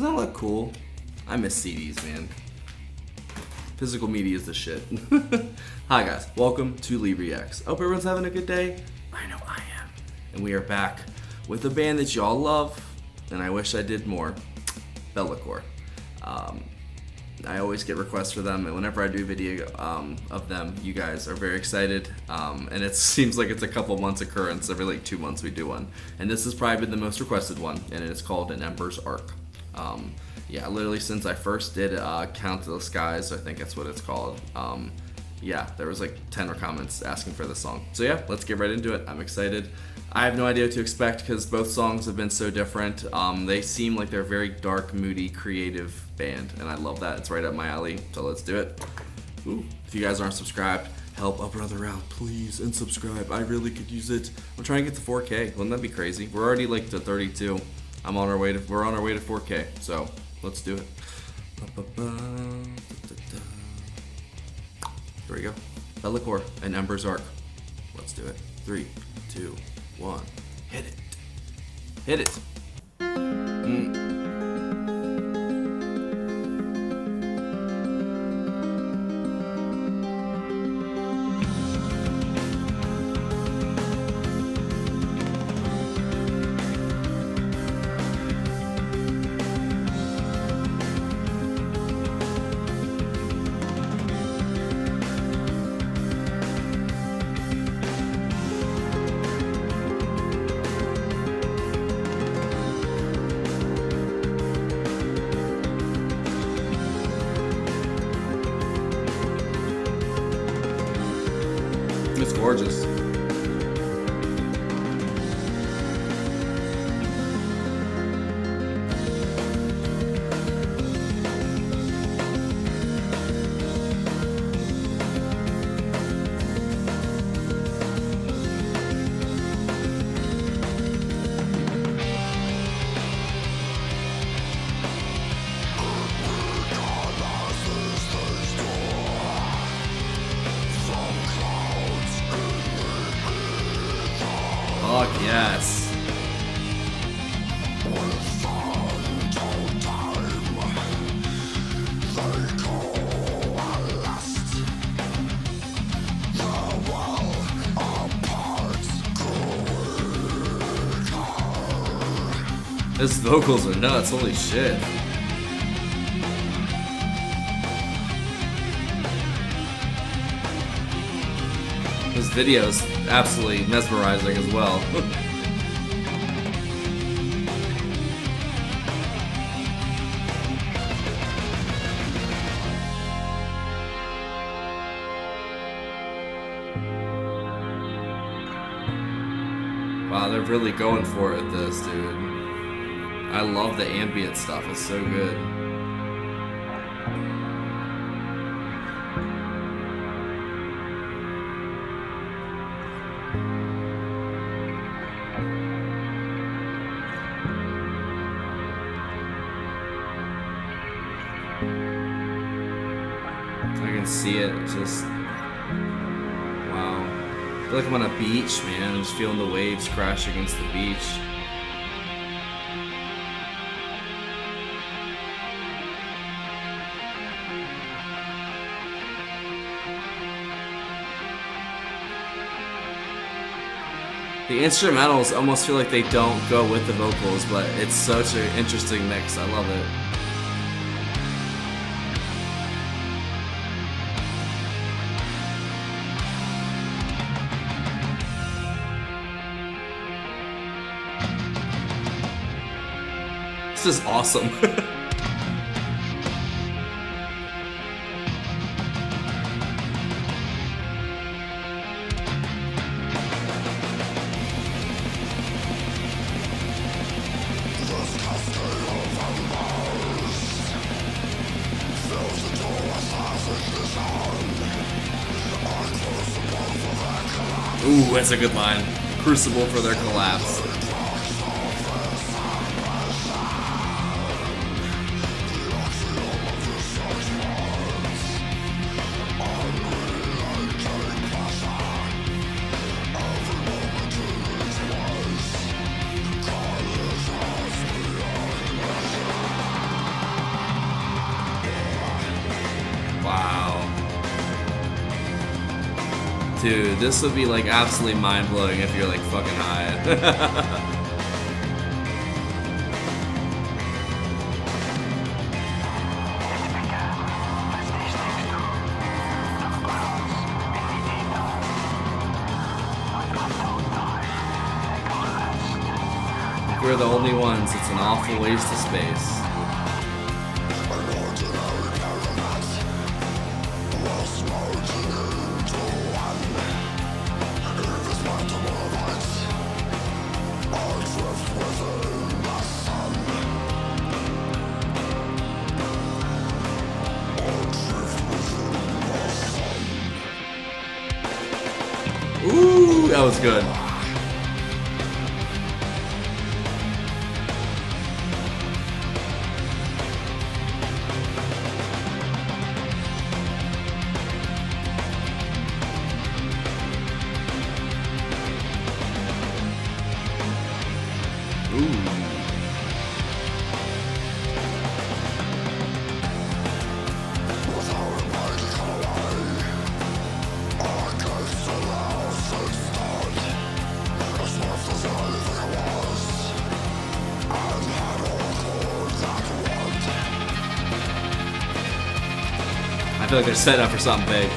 Doesn't that look cool? I miss CDs, man. Physical media is the shit. Hi guys, welcome to Lee Reacts. Hope everyone's having a good day. I know I am. And we are back with a band that y'all love, and I wish I did more. Lakor. I always get requests for them, and whenever I do a video of them, you guys are very excited. And it seems like it's a couple months occurrence. Every like 2 months we do one. And this has probably been the most requested one, and it's called an Embers Arc. Yeah, literally since I first did Count to the Skies, I think that's what it's called. Yeah, there was like 10 comments asking for this song. So yeah, let's get right into it. I'm excited. I have no idea what to expect because both songs have been so different. They seem like they're a very dark, moody, creative band, and I love that. It's right up my alley, so let's do it. Ooh, if you guys aren't subscribed, help a brother out, please, and subscribe. I really could use it. I'm trying to get to 4K. Wouldn't that be crazy? We're already like to 32. We're on our way to 4K, so let's do it. Here we go. Lakor and Embers Arc. Let's do it. 3, 2, 1. Hit it. Hit it. It's gorgeous. Fuck yes. His vocals are nuts, holy shit. This video is absolutely mesmerizing as well. Wow, they're really going for it, this, dude. I love the ambient stuff, it's so good. I can see it, just wow. I feel like I'm on a beach, man. I'm just feeling the waves crash against the beach. The instrumentals almost feel like they don't go with the vocals, but it's such an interesting mix. I love it. This is awesome. Ooh, that's a good line. Crucible for their collapse. Dude, this would be like absolutely mind-blowing if you're like fucking high. We're the only ones. It's an awful waste of space. Ooh, that was good. I feel like they're setting up for something big.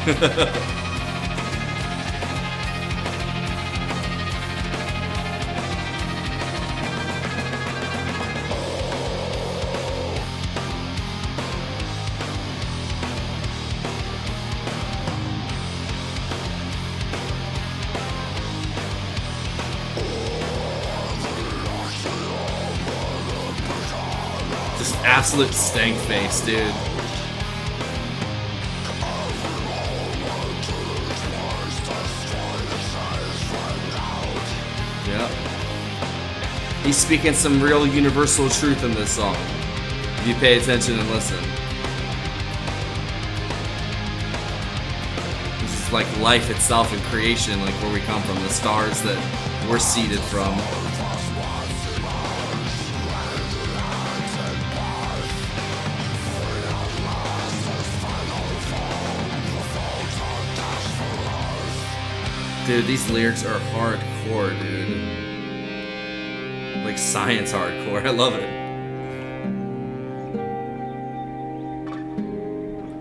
Just absolute stank face, dude. He's speaking some real universal truth in this song, if you pay attention and listen. This is like life itself and creation, like where we come from, the stars that we're seeded from. Dude, these lyrics are hardcore, dude. Like science hardcore. I love it.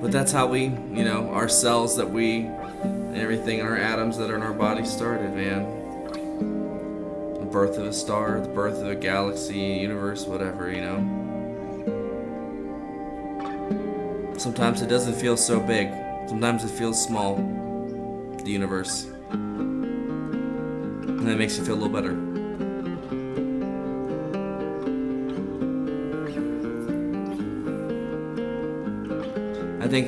But that's how we, you know, our cells that we, and everything in our atoms that are in our body started, man. The birth of a star, the birth of a galaxy, universe, whatever, you know. Sometimes it doesn't feel so big. Sometimes it feels small. The universe. And that makes you feel a little better. I think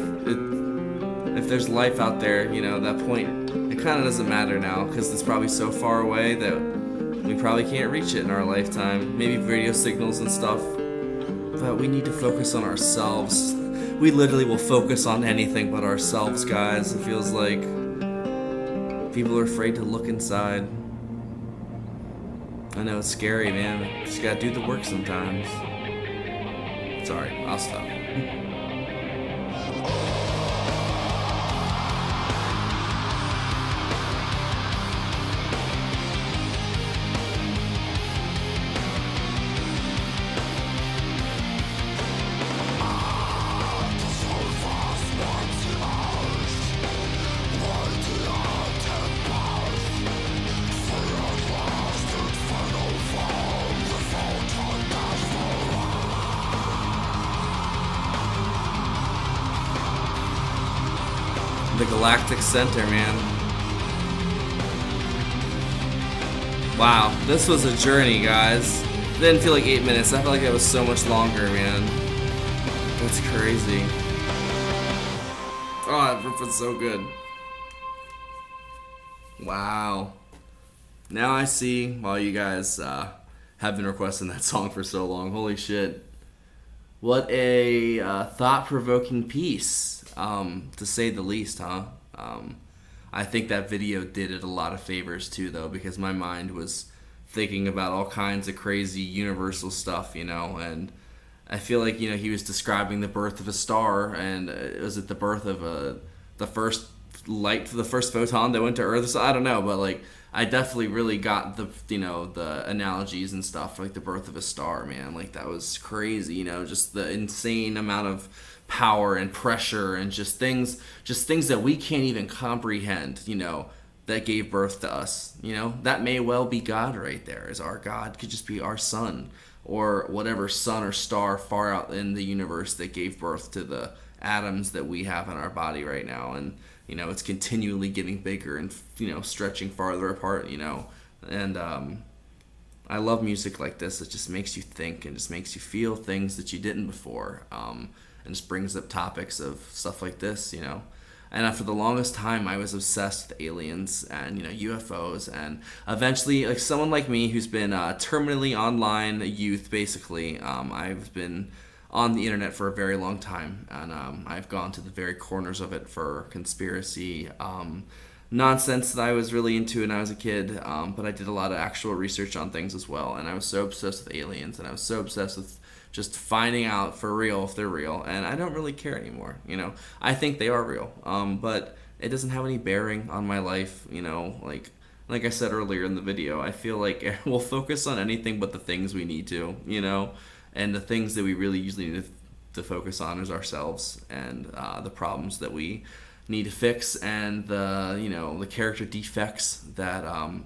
if there's life out there, you know, at that point, it kind of doesn't matter now because it's probably so far away that we probably can't reach it in our lifetime. Maybe radio signals and stuff. But we need to focus on ourselves. We literally will focus on anything but ourselves, guys. It feels like people are afraid to look inside. I know it's scary, man. You just gotta do the work sometimes. Sorry, I'll stop. The galactic center, man. Wow, this was a journey, guys. It didn't feel like 8 minutes. I felt like it was so much longer, man. That's crazy. Oh, that riff was so good. Wow. Now I see why you guys have been requesting that song for so long. Holy shit. What a thought-provoking piece. To say the least, huh? I think that video did it a lot of favors too, though, because my mind was thinking about all kinds of crazy universal stuff, you know, and I feel like, you know, he was describing the birth of a star, and was it the birth of the first light, the first photon that went to Earth. So I don't know, but like I definitely really got the the analogies and stuff, like the birth of a star, man. Like that was crazy, just the insane amount of power and pressure and just things that we can't even comprehend, that gave birth to us. That may well be God right there. Is our God could just be our sun or whatever sun or star far out in the universe that gave birth to the atoms that we have in our body right now. And it's continually getting bigger and stretching farther apart, and I love music like this. It just makes you think and just makes you feel things that you didn't before, and just brings up topics of stuff like this, And for the longest time, I was obsessed with aliens and UFOs, and eventually, like someone like me who's been terminally online youth, basically, I've been on the internet for a very long time, and I've gone to the very corners of it for conspiracy nonsense that I was really into when I was a kid, but I did a lot of actual research on things as well, and I was so obsessed with aliens, and I was so obsessed with just finding out for real if they're real, and I don't really care anymore. I think they are real, but it doesn't have any bearing on my life. Like I said earlier in the video, I feel like we'll focus on anything but the things we need to, and the things that we really usually need to focus on is ourselves and the problems that we need to fix, and the character defects that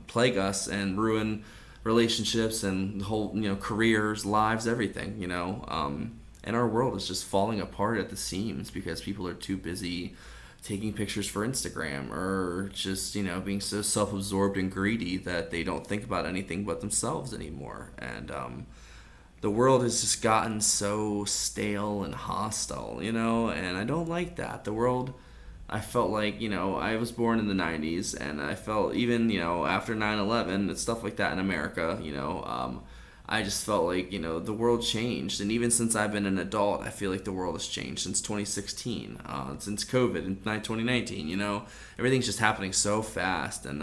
plague us and ruin relationships and the whole careers, lives, everything, and our world is just falling apart at the seams because people are too busy taking pictures for Instagram or just being so self-absorbed and greedy that they don't think about anything but themselves anymore. And the world has just gotten so stale and hostile, and I don't like that. The world, I felt like, I was born in the 90s, and I felt even, after 9/11 and stuff like that in America, I just felt like, the world changed. And even since I've been an adult, I feel like the world has changed since 2016, since COVID in 2019, everything's just happening so fast. And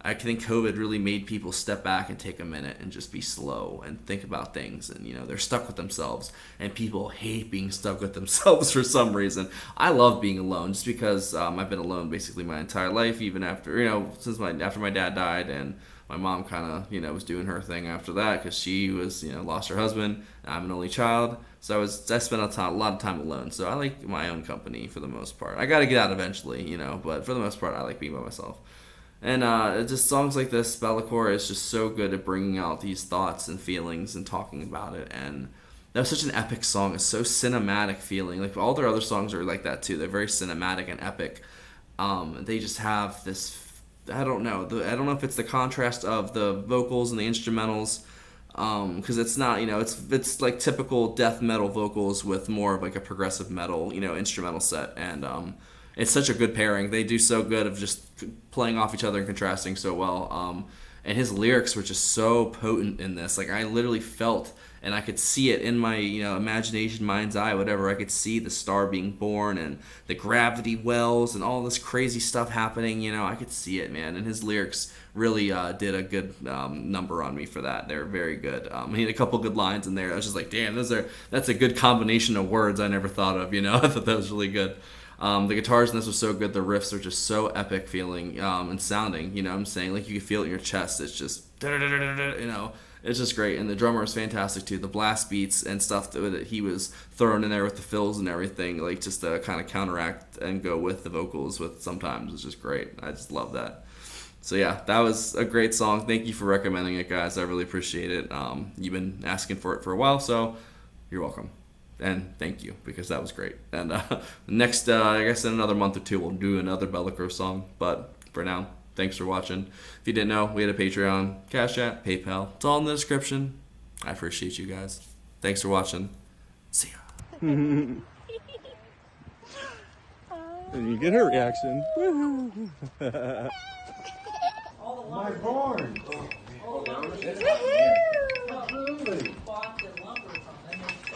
I think COVID really made people step back and take a minute and just be slow and think about things. And, they're stuck with themselves. And people hate being stuck with themselves for some reason. I love being alone just because I've been alone basically my entire life, even after, since after my dad died. And my mom kind of, was doing her thing after that because she was, lost her husband. I'm an only child. So I spent a lot of time alone. So I like my own company for the most part. I got to get out eventually, but for the most part, I like being by myself. And just songs like this, Lakor is just so good at bringing out these thoughts and feelings and talking about it. And that was such an epic song. It's so cinematic feeling. Like all their other songs are like that too. They're very cinematic and epic. They just have this, I don't know if it's the contrast of the vocals and the instrumentals, because it's not, it's like typical death metal vocals with more of like a progressive metal, instrumental set. And it's such a good pairing. They do so good of just playing off each other and contrasting so well. And his lyrics were just so potent in this. Like I literally felt, and I could see it in my imagination, mind's eye, whatever. I could see the star being born and the gravity wells and all this crazy stuff happening. I could see it, man. And his lyrics really did a good number on me for that. They're very good. He had a couple good lines in there. I was just like, damn, that's a good combination of words I never thought of. I thought that was really good. The guitars in this was so good. The riffs are just so epic feeling and sounding. What I'm saying? Like you can feel it in your chest. It's just it's just great. And the drummer is fantastic too. The blast beats and stuff that he was throwing in there with the fills and everything, like just to kind of counteract and go with the vocals with sometimes, it's just great. I just love that. So yeah, that was a great song. Thank you for recommending it, guys. I really appreciate it. You've been asking for it for a while, so you're welcome. And thank you, because that was great. And next, I guess in another month or two, we'll do another Lakor song. But for now, thanks for watching. If you didn't know, we had a Patreon, Cash App, PayPal. It's all in the description. I appreciate you guys. Thanks for watching. See ya. And you get her reaction. My barn. Oh, Absolutely.